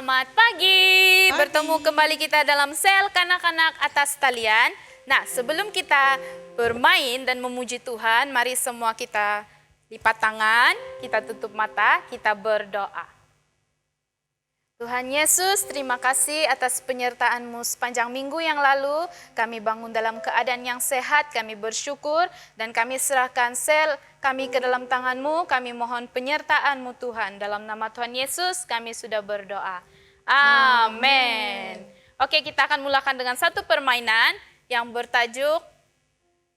Selamat pagi. Bertemu kembali kita dalam sel kanak-kanak atas talian. Nah, sebelum kita bermain dan memuji Tuhan, mari semua kita lipat tangan, kita tutup mata, kita berdoa. Tuhan Yesus, terima kasih atas penyertaan-Mu sepanjang minggu yang lalu. Kami bangun dalam keadaan yang sehat, kami bersyukur, dan kami serahkan sel kami ke dalam tangan-Mu. Kami mohon penyertaan-Mu Tuhan. Dalam nama Tuhan Yesus, kami sudah berdoa. Amin. Oke, kita akan mulakan dengan satu permainan yang bertajuk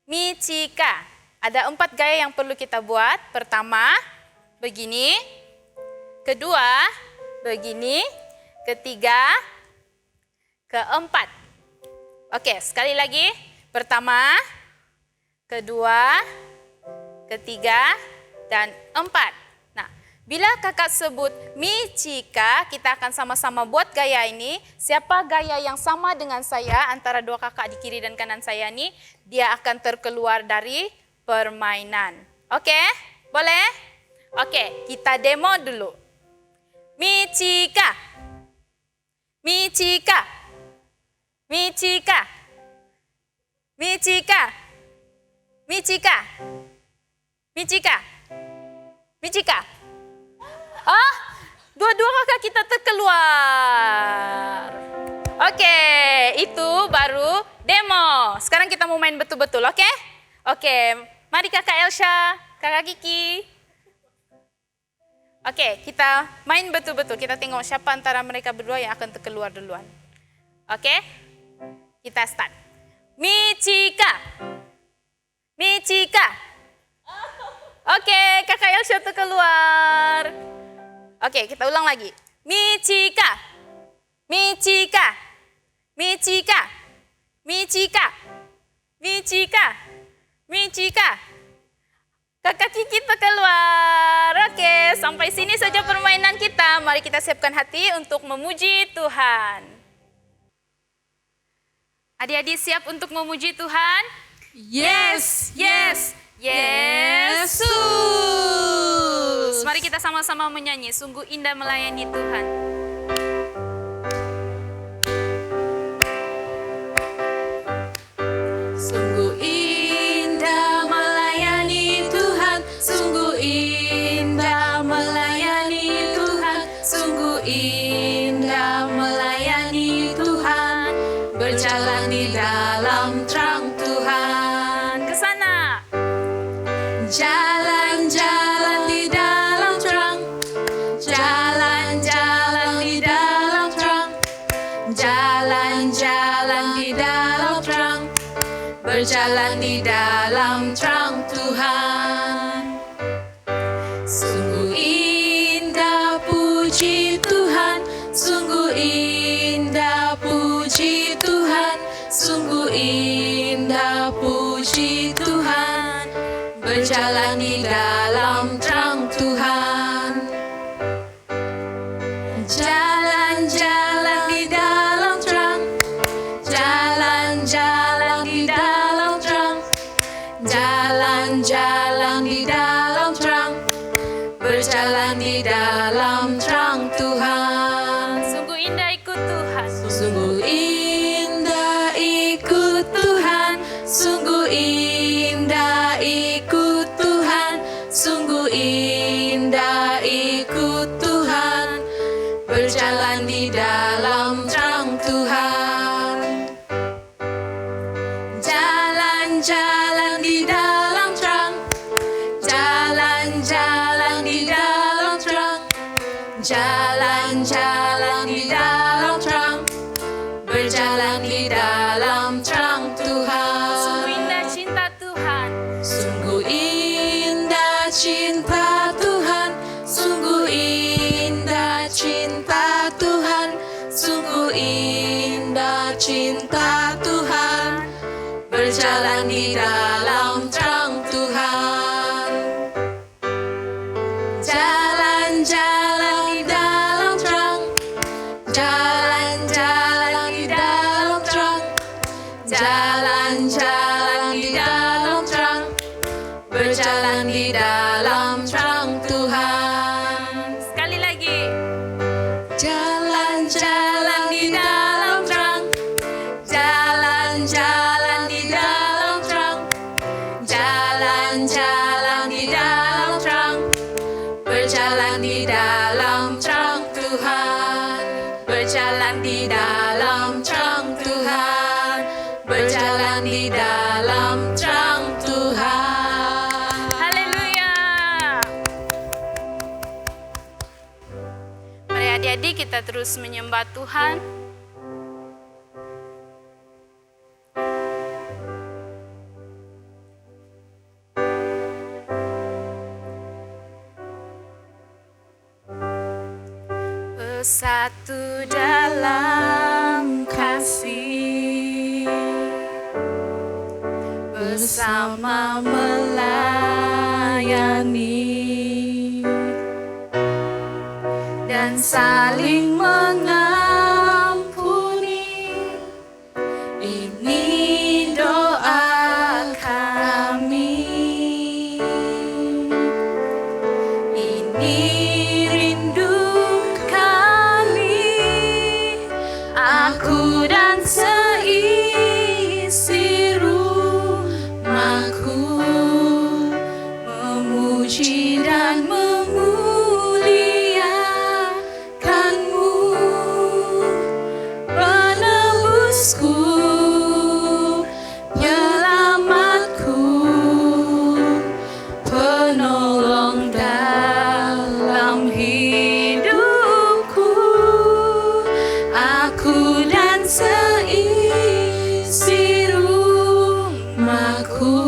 Michika. Ada 4 gaya yang perlu kita buat. Pertama, begini. Kedua, begini. Ketiga, keempat. Oke, sekali lagi. Pertama, kedua, ketiga, dan 4. Nah, bila kakak sebut Michika, kita akan sama-sama buat gaya ini. Siapa gaya yang sama dengan saya, antara dua kakak di kiri dan kanan saya ini, dia akan terkeluar dari permainan. Oke, boleh? Oke, kita demo dulu. Michika, Michika, Michika, Michika, Michika, Michika, Michika. Oh, dua-dua kakak kita terkeluar. Oke, itu baru demo. Sekarang kita mau main betul-betul, oke? Oke, mari kakak Elsa, kakak Kiki. Oke, kita main betul-betul. Kita tengok siapa antara mereka berdua yang akan terkeluar duluan. Oke, kita start. Michika, Michika. Oke, kakak Elsa terkeluar. Oke, kita ulang lagi. Michika, Michika, Michika, Michika, Michika, Michika. Kakak Kiki terkeluar. Oke, sampai sini saja permainan kita. Mari kita siapkan hati untuk memuji Tuhan. Adik-adik siap untuk memuji Tuhan? Yes, yes, Yesus. Mari kita sama-sama menyanyi. Sungguh indah melayani Tuhan. Sungguh indah melayani Tuhan. Sungguh indah melayani Tuhan. Sungguh indah melayani Tuhan. Berjalan di dalam terang Tuhan. Ke sana. Jalan-jalan di dalam terang. Jalan-jalan di dalam terang. Jalan-jalan di dalam terang. Berjalan di dalam terang Tuhan. Sungguh indah puji Tuhan. Sungguh indah puji Tuhan. Sungguh indah puji Tuhan. Berjalan di dalam terang Tuhan. Jalan-jalan di dalam terang. Jalan-jalan di dalam terang. Jalan-jalan di dalam terang. Berjalan di dalam terang Tuhan. Sungguh indah ikut Tuhan. Sungguh indah ikut Tuhan. Sungguh indah ikut Tuhan. Sungguh indah ikut Tuhan. Berjalan di dalam terang Tuhan. Jalan-jalan di dalam terang. Jalan-jalan di dalam terang. Jalan-jalan di dalam terang. Berjalan di dalam terang Tuhan. Sungguh indah cinta Tuhan. Sungguh indah cinta berjalan di dalam terang Tuhan, berjalan di dalam terang Tuhan, berjalan di dalam terang Tuhan. Haleluya. Mari adik-adik kita terus menyembah Tuhan. Bersatu dalam kasih, bersama melayani dan saling mengampuni. Ini doa kami. Ini rindu kami. Aku dan seisi rumahku memuji dan memuliakan-Mu, penebusku, penyelamatku, penolong dalam hidupku. Aku dan seisi rumahku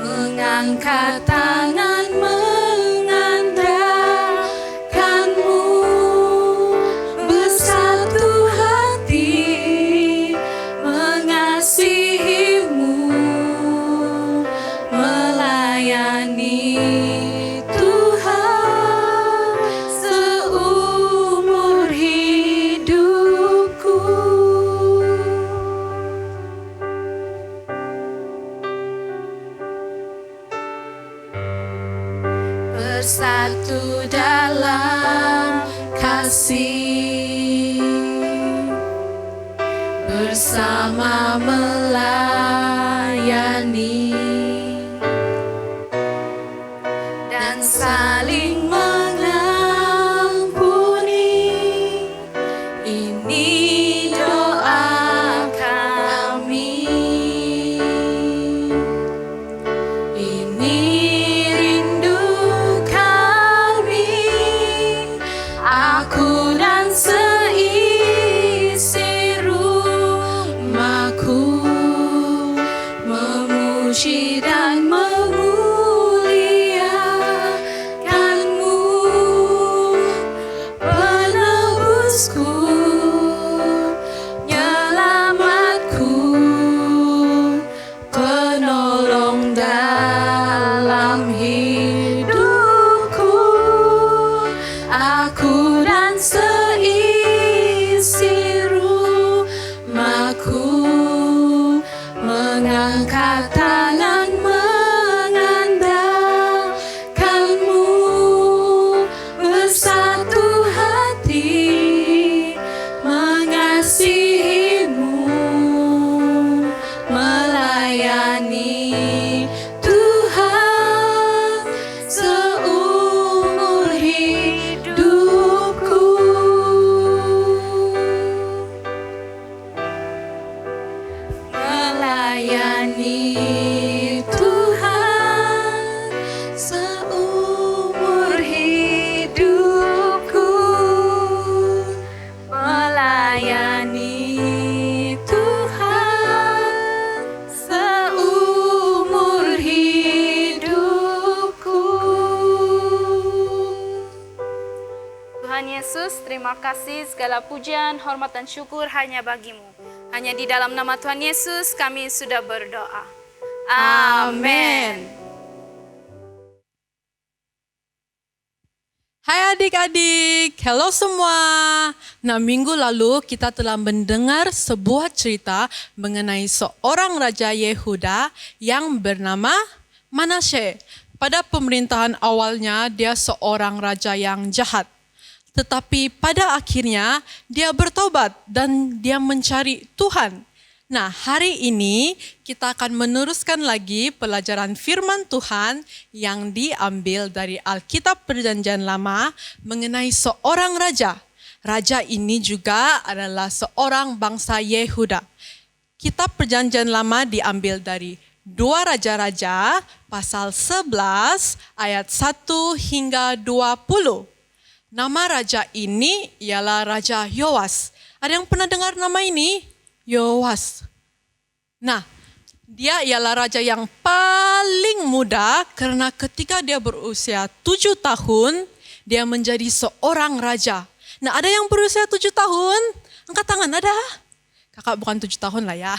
mengangkat tangan mengandalkan-Mu, bersatu hati mengasihi-Mu, melayani Tuhan seumur hidupku. Bersatu dalam kasih, bersama melayani dan saling mengampuni. Ini doa kami. Ini rindu kami. Aku dan seisi rumahku memuji dan memuliakan-Mu, penebusku, penyelamatku, penolong dalam hidupku. Aku dan seisi rumahku mengangkat tangan mengandalkan-Mu, bersatu hati mengasihi-Mu, melayani Tuhan seumur hidupku. Melayani Tuhan seumur hidupku. Melayani Tuhan seumur hidupku. Tuhan Yesus, terima kasih, segala pujian, hormat dan syukur hanya bagi-Mu. Hanya di dalam nama Tuhan Yesus kami sudah berdoa. Amin. Hai adik-adik, halo semua. Nah, minggu lalu kita telah mendengar sebuah cerita mengenai seorang Raja Yehuda yang bernama Manasye. Pada pemerintahan awalnya dia seorang raja yang jahat. Tetapi pada akhirnya dia bertobat dan dia mencari Tuhan. Nah, hari ini kita akan meneruskan lagi pelajaran firman Tuhan yang diambil dari Alkitab Perjanjian Lama mengenai seorang raja. Raja ini juga adalah seorang bangsa Yehuda. Kitab Perjanjian Lama diambil dari 2 Raja-Raja pasal 11 ayat 1 hingga 20. Nama raja ini ialah Raja Yoas. Ada yang pernah dengar nama ini? Yoas. Nah, dia ialah raja yang paling muda karena ketika dia berusia 7 tahun, dia menjadi seorang raja. Nah, ada yang berusia 7 tahun? Angkat tangan, ada? Kakak bukan 7 tahun lah ya.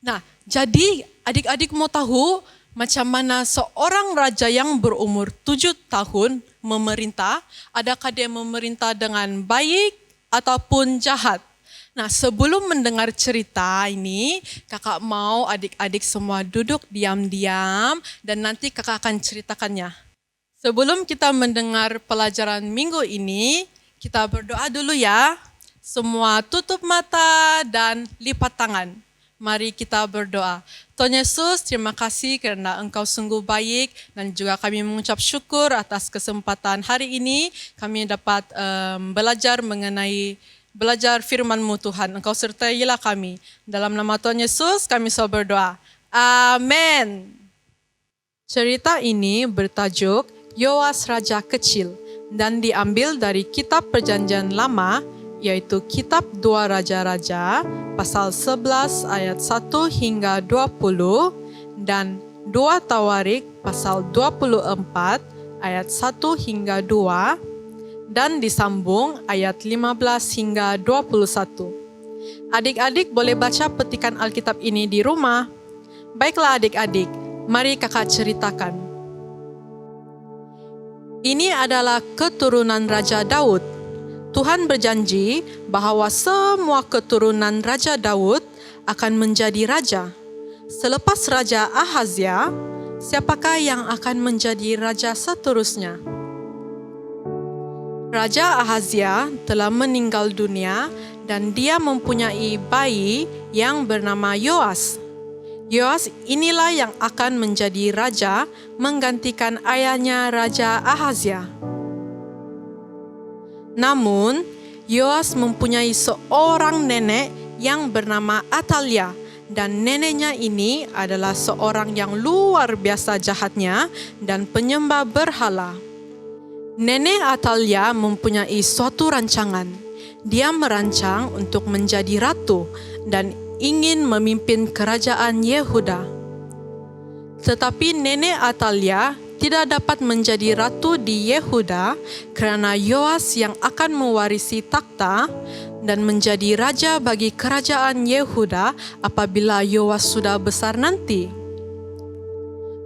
Nah, jadi adik-adik mau tahu macam mana seorang raja yang berumur 7 tahun memerintah? Adakah dia memerintah dengan baik ataupun jahat? Nah, sebelum mendengar cerita ini, kakak mau adik-adik semua duduk diam-diam dan nanti kakak akan ceritakannya. Sebelum kita mendengar pelajaran minggu ini, kita berdoa dulu ya. Semua tutup mata dan lipat tangan. Mari kita berdoa. Tuhan Yesus, terima kasih kerana Engkau sungguh baik dan juga kami mengucap syukur atas kesempatan hari ini. Kami dapat belajar firman-Mu Tuhan. Engkau sertailah kami. Dalam nama Tuhan Yesus kami selalu berdoa. Amin. Cerita ini bertajuk Yoas Raja Kecil dan diambil dari Kitab Perjanjian Lama, yaitu Kitab 2 Raja-Raja pasal 11 ayat 1 hingga 20 dan 2 Tawarik pasal 24 ayat 1 hingga 2 dan disambung ayat 15 hingga 21. Adik-adik boleh baca petikan Alkitab ini di rumah. Baiklah adik-adik, mari kakak ceritakan. Ini adalah keturunan Raja Daud. Tuhan berjanji bahawa semua keturunan Raja Daud akan menjadi raja. Selepas Raja Ahazia, siapakah yang akan menjadi raja seterusnya? Raja Ahazia telah meninggal dunia dan dia mempunyai bayi yang bernama Yoas. Yoas inilah yang akan menjadi raja menggantikan ayahnya Raja Ahazia. Namun, Yoas mempunyai seorang nenek yang bernama Atalia dan neneknya ini adalah seorang yang luar biasa jahatnya dan penyembah berhala. Nenek Atalia mempunyai suatu rancangan. Dia merancang untuk menjadi ratu dan ingin memimpin kerajaan Yehuda. Tetapi nenek Atalia tidak dapat menjadi ratu di Yehuda kerana Yoas yang akan mewarisi takhta dan menjadi raja bagi kerajaan Yehuda apabila Yoas sudah besar nanti.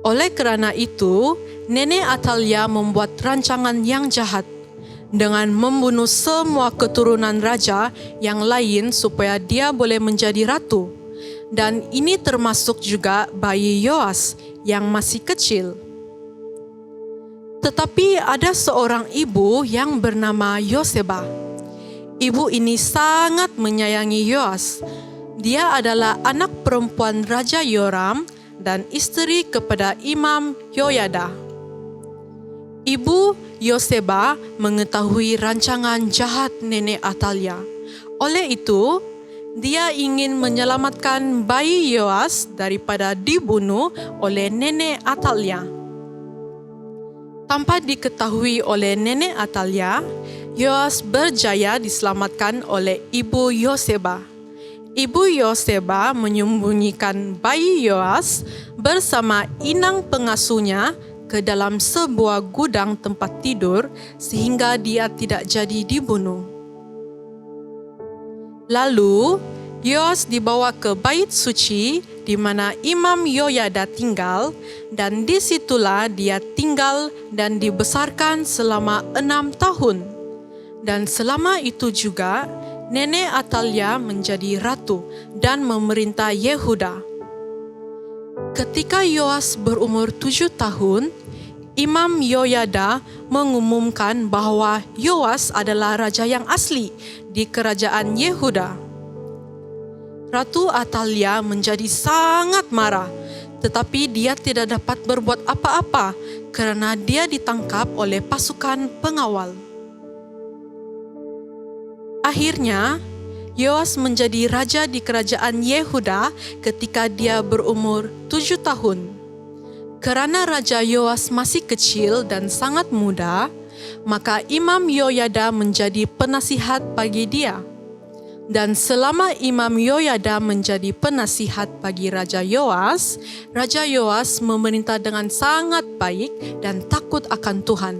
Oleh kerana itu, nenek Atalia membuat rancangan yang jahat dengan membunuh semua keturunan raja yang lain supaya dia boleh menjadi ratu. Dan ini termasuk juga bayi Yoas yang masih kecil. Tetapi ada seorang ibu yang bernama Yoseba. Ibu ini sangat menyayangi Yoas. Dia adalah anak perempuan Raja Yoram dan isteri kepada Imam Yoyada. Ibu Yoseba mengetahui rancangan jahat nenek Atalia. Oleh itu, dia ingin menyelamatkan bayi Yoas daripada dibunuh oleh nenek Atalia. Tanpa diketahui oleh nenek Atalia, Yoas berjaya diselamatkan oleh ibu Yoseba. Ibu Yoseba menyembunyikan bayi Yoas bersama inang pengasuhnya ke dalam sebuah gudang tempat tidur sehingga dia tidak jadi dibunuh. Lalu, Yoas dibawa ke bait suci di mana Imam Yoyada tinggal dan disitulah dia tinggal dan dibesarkan selama 6 tahun. Dan selama itu juga, nenek Atalia menjadi ratu dan memerintah Yehuda. Ketika Yoas berumur 7 tahun, Imam Yoyada mengumumkan bahawa Yoas adalah raja yang asli di kerajaan Yehuda. Ratu Atalia menjadi sangat marah, tetapi dia tidak dapat berbuat apa-apa kerana dia ditangkap oleh pasukan pengawal. Akhirnya, Yoas menjadi raja di kerajaan Yehuda ketika dia berumur 7 tahun. Kerana Raja Yoas masih kecil dan sangat muda, maka Imam Yoyada menjadi penasihat bagi dia. Dan selama Imam Yoyada menjadi penasihat bagi Raja Yoas memerintah dengan sangat baik dan takut akan Tuhan.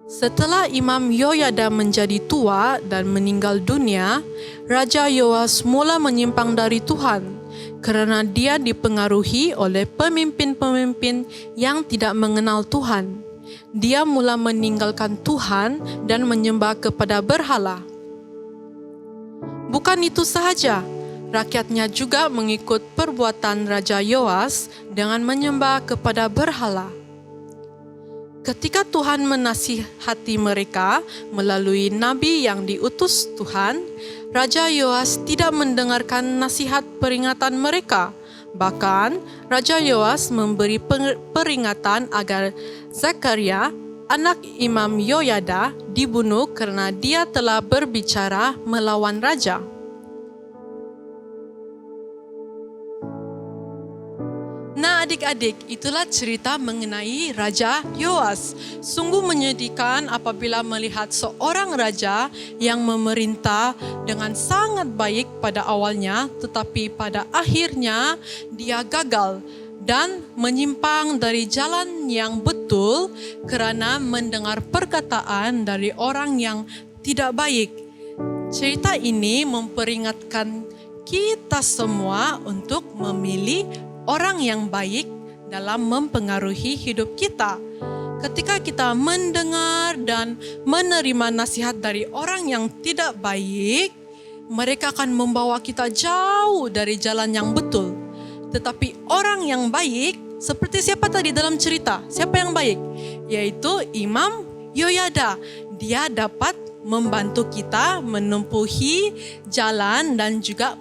Setelah Imam Yoyada menjadi tua dan meninggal dunia, Raja Yoas mula menyimpang dari Tuhan kerana dia dipengaruhi oleh pemimpin-pemimpin yang tidak mengenal Tuhan. Dia mula meninggalkan Tuhan dan menyembah kepada berhala. Bukan itu sahaja, rakyatnya juga mengikut perbuatan Raja Yoas dengan menyembah kepada berhala. Ketika Tuhan menasihati mereka melalui nabi yang diutus Tuhan, Raja Yoas tidak mendengarkan nasihat peringatan mereka. Bahkan, Raja Yoas memberi peringatan agar Zakaria, anak Imam Yoyada, dibunuh kerana dia telah berbicara melawan raja. Nah adik-adik, itulah cerita mengenai Raja Yoas. Sungguh menyedihkan apabila melihat seorang raja yang memerintah dengan sangat baik pada awalnya, tetapi pada akhirnya dia gagal dan menyimpang dari jalan yang betul kerana mendengar perkataan dari orang yang tidak baik. Cerita ini memperingatkan kita semua untuk memilih orang yang baik dalam mempengaruhi hidup kita. Ketika kita mendengar dan menerima nasihat dari orang yang tidak baik, mereka akan membawa kita jauh dari jalan yang betul. Tetapi orang yang baik, seperti siapa tadi dalam cerita? Siapa yang baik? Yaitu Imam Yoyada. Dia dapat membantu kita menempuhi jalan dan juga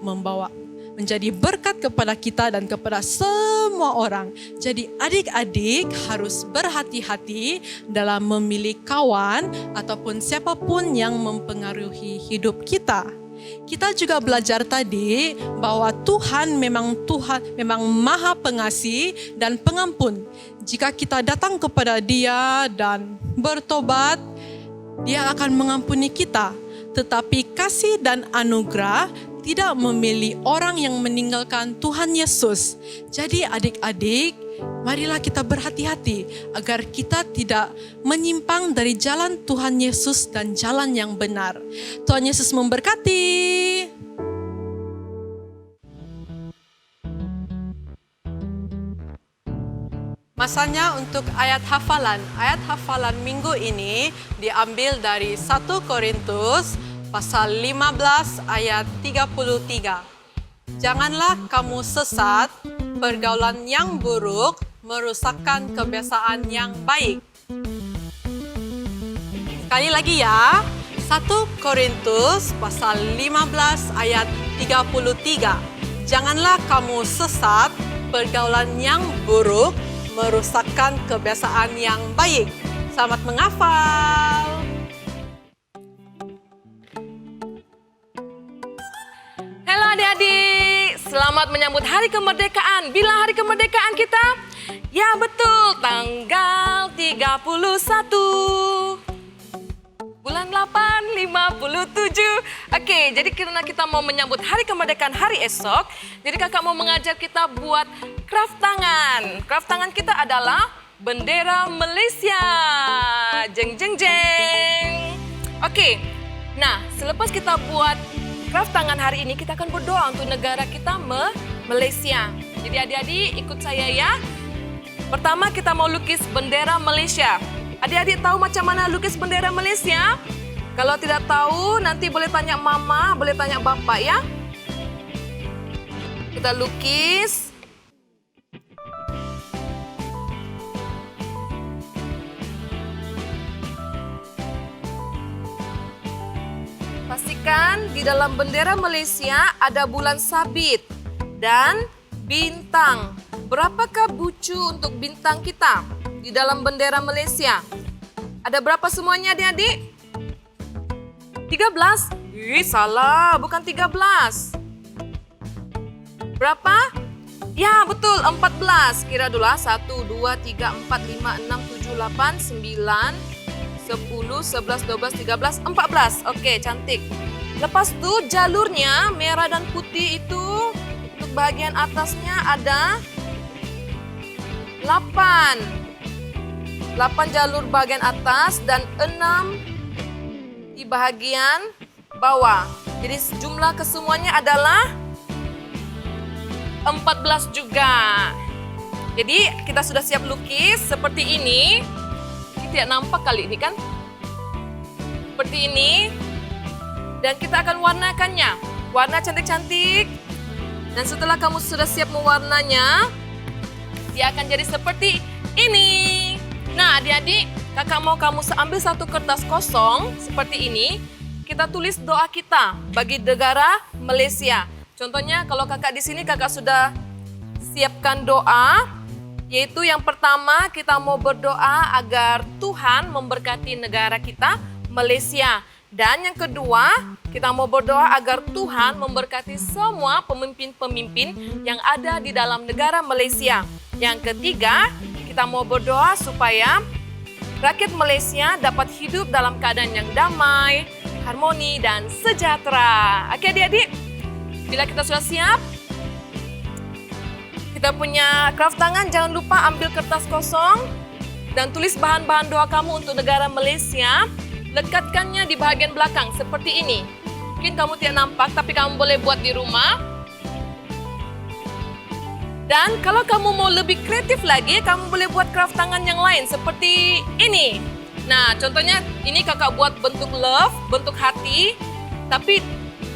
menjadi berkat kepada kita dan kepada semua orang. Jadi adik-adik harus berhati-hati dalam memilih kawan ataupun siapapun yang mempengaruhi hidup kita. Kita juga belajar tadi bahwa Tuhan memang Maha Pengasih dan Pengampun. Jika kita datang kepada Dia dan bertobat, Dia akan mengampuni kita. Tetapi kasih dan anugerah tidak memilih orang yang meninggalkan Tuhan Yesus. Jadi adik-adik, marilah kita berhati-hati agar kita tidak menyimpang dari jalan Tuhan Yesus dan jalan yang benar. Tuhan Yesus memberkati. Masanya untuk ayat hafalan. Ayat hafalan minggu ini diambil dari 1 Korintus pasal 15 ayat 33. Janganlah kamu sesat, pergaulan yang buruk merusakkan kebiasaan yang baik. Sekali lagi ya, 1 Korintus pasal 15 ayat 33. Janganlah kamu sesat, pergaulan yang buruk merusakkan kebiasaan yang baik. Selamat menghafal. Halo adik-adik, selamat menyambut Hari Kemerdekaan. Bila hari kemerdekaan kita? Ya betul, tanggal 31. Bulan 8, 57. Oke, jadi karena kita mau menyambut Hari Kemerdekaan hari esok, jadi kakak mau mengajar kita buat craft tangan. Craft tangan kita adalah bendera Malaysia. Jeng jeng jeng. Oke, nah selepas kita buat craft tangan hari ini, kita akan berdoa untuk negara kita Malaysia. Jadi adik-adik ikut saya ya. Pertama kita mau lukis bendera Malaysia. Adik-adik tahu macam mana lukis bendera Malaysia? Kalau tidak tahu, nanti boleh tanya mama, boleh tanya bapak ya. Kita lukis. Pastikan di dalam bendera Malaysia ada bulan sabit dan bintang. Berapakah bucu untuk bintang kita di dalam bendera Malaysia? Ada berapa semuanya adik-adik? 13? Ih, salah, bukan 13. Berapa? Ya, betul, 14. Kira dulu 1, 2, 3, 4, 5, 6, 7, 8, 9, 10, 11, 12, 13, 14. Oke, cantik. Lepas itu jalurnya merah dan putih itu untuk bagian atasnya ada 8. 8 jalur bagian atas dan 6 di bagian bawah. Jadi jumlah kesemuanya adalah 14 juga. Jadi kita sudah siap lukis seperti ini. Ini tidak nampak kali ini kan? Seperti ini. Dan kita akan warnakannya. Warna cantik-cantik. Dan setelah kamu sudah siap mewarnanya, dia akan jadi seperti ini. Nah, adik-adik, kakak mau kamu ambil satu kertas kosong seperti ini. Kita tulis doa kita bagi negara Malaysia. Contohnya kalau kakak di sini kakak sudah siapkan doa, yaitu yang pertama kita mau berdoa agar Tuhan memberkati negara kita Malaysia. Dan yang kedua kita mau berdoa agar Tuhan memberkati semua pemimpin-pemimpin yang ada di dalam negara Malaysia. Yang ketiga kita mau berdoa supaya rakyat Malaysia dapat hidup dalam keadaan yang damai, harmoni, dan sejahtera. Oke adik-adik, bila kita sudah siap, kita punya craft tangan, jangan lupa ambil kertas kosong dan tulis bahan-bahan doa kamu untuk negara Malaysia. Lekatkannya di bagian belakang seperti ini. Mungkin kamu tidak nampak, tapi kamu boleh buat di rumah. Dan kalau kamu mau lebih kreatif lagi, kamu boleh buat craft tangan yang lain seperti ini. Nah, contohnya ini kakak buat bentuk love, bentuk hati, tapi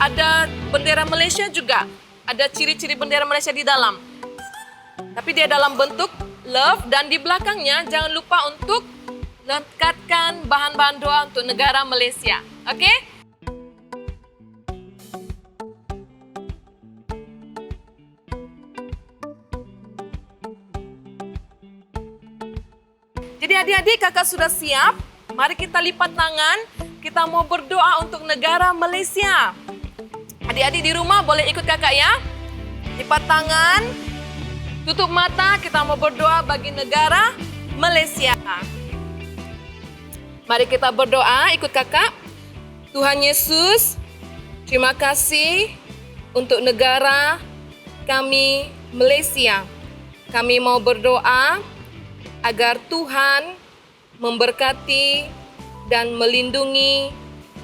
ada bendera Malaysia juga. Ada ciri-ciri bendera Malaysia di dalam. Tapi dia dalam bentuk love dan di belakangnya jangan lupa untuk lekatkan bahan-bahan doa untuk negara Malaysia. Oke? Jadi adik-adik kakak sudah siap. Mari kita lipat tangan. Kita mau berdoa untuk negara Malaysia. Adik-adik di rumah boleh ikut kakak ya. Lipat tangan. Tutup mata. Kita mau berdoa bagi negara Malaysia. Mari kita berdoa, ikut kakak. Tuhan Yesus, terima kasih untuk negara kami Malaysia. Kami mau berdoa agar Tuhan memberkati dan melindungi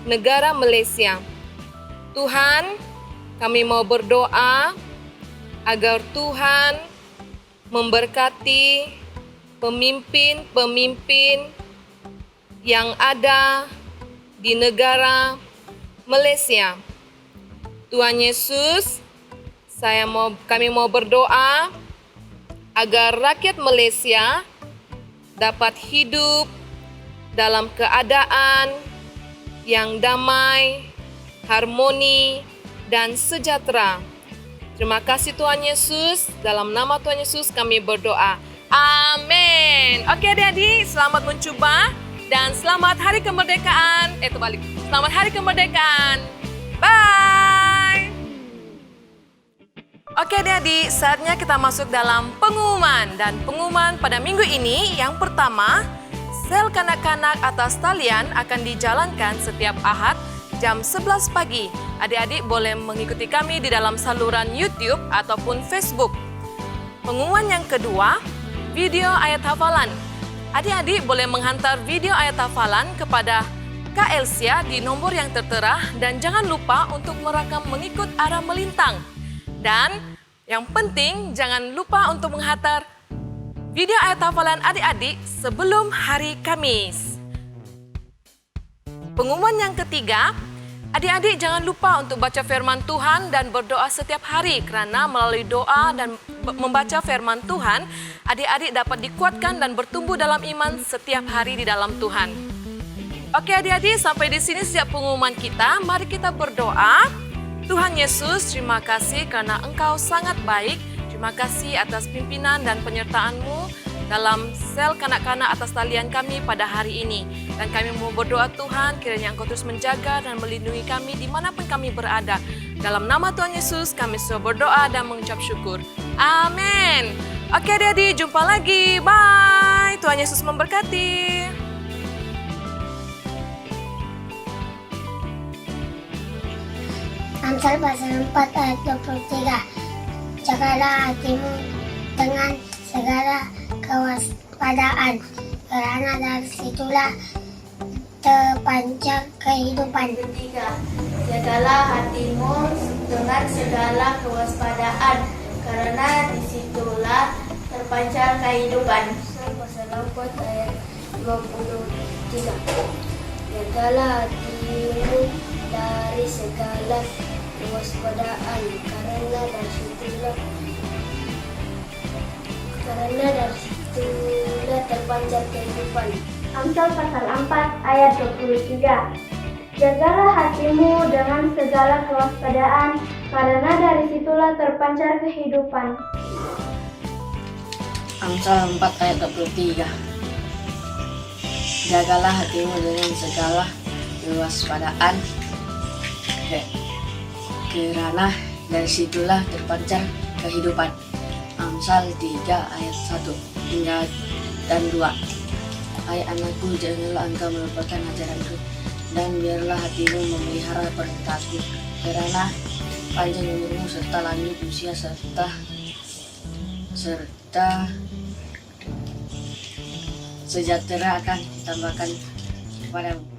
negara Malaysia. Tuhan, kami mau berdoa agar Tuhan memberkati pemimpin-pemimpin yang ada di negara Malaysia. Tuhan Yesus, kami mau berdoa agar rakyat Malaysia dapat hidup dalam keadaan yang damai, harmoni, dan sejahtera. Terima kasih Tuhan Yesus, dalam nama Tuhan Yesus kami berdoa. Amin. Oke adik-adik, selamat mencoba. Dan selamat Hari Kemerdekaan. Selamat Hari Kemerdekaan. Bye. Oke adik-adik, saatnya kita masuk dalam pengumuman. Dan pengumuman pada minggu ini yang pertama, sel kanak-kanak atas talian akan dijalankan setiap Ahad jam 11 pagi. Adik-adik boleh mengikuti kami di dalam saluran YouTube ataupun Facebook. Pengumuman yang kedua, video ayat hafalan. Adik-adik boleh menghantar video ayat hafalan kepada Kak Elsia di nomor yang tertera dan jangan lupa untuk merekam mengikut arah melintang. Dan yang penting jangan lupa untuk menghantar video ayat hafalan adik-adik sebelum hari Kamis. Pengumuman yang ketiga, adik-adik jangan lupa untuk baca firman Tuhan dan berdoa setiap hari kerana melalui doa dan membaca firman Tuhan, adik-adik dapat dikuatkan dan bertumbuh dalam iman setiap hari di dalam Tuhan. Oke adik-adik, sampai di sini siap pengumuman kita. Mari kita berdoa. Tuhan Yesus, terima kasih karena Engkau sangat baik. Terima kasih atas pimpinan dan penyertaan-Mu dalam sel kanak-kanak atas talian kami pada hari ini. Dan kami mau berdoa Tuhan, kiranya Engkau terus menjaga dan melindungi kami dimanapun kami berada. Dalam nama Tuhan Yesus, kami sudah berdoa dan mengucap syukur. Amin. Oke adik-adik, jumpa lagi. Bye. Tuhan Yesus memberkati. Amsal pasal 4 ayat 23. Jagalah hatimu dengan segala kewaspadaan, karena dari situlah terpancar kehidupan. Ketiga, jagalah hatimu dengan segala kewaspadaan, karena disitulah terpancar kehidupan. Pasal 4 ayat 23. Jagalah hatimu dari segala kewaspadaan, karena dari situlah terpancar kehidupan. Amsal pasal 4 ayat 23. Jagalah hatimu dengan segala kewaspadaan, karena dari situlah terpancar kehidupan. Amsal 4 ayat 23. Jagalah hatimu dengan segala kewaspadaan, karena dari situlah terpancar kehidupan. Amsal 3 ayat 1 hingga dan 2. Hai anakku, janganlah engkau melupakan ajaranku, dan biarlah hatimu memelihara perintahku, karena panjang umurmu serta lanjut usia serta sejahtera akan ditambahkan kepadamu.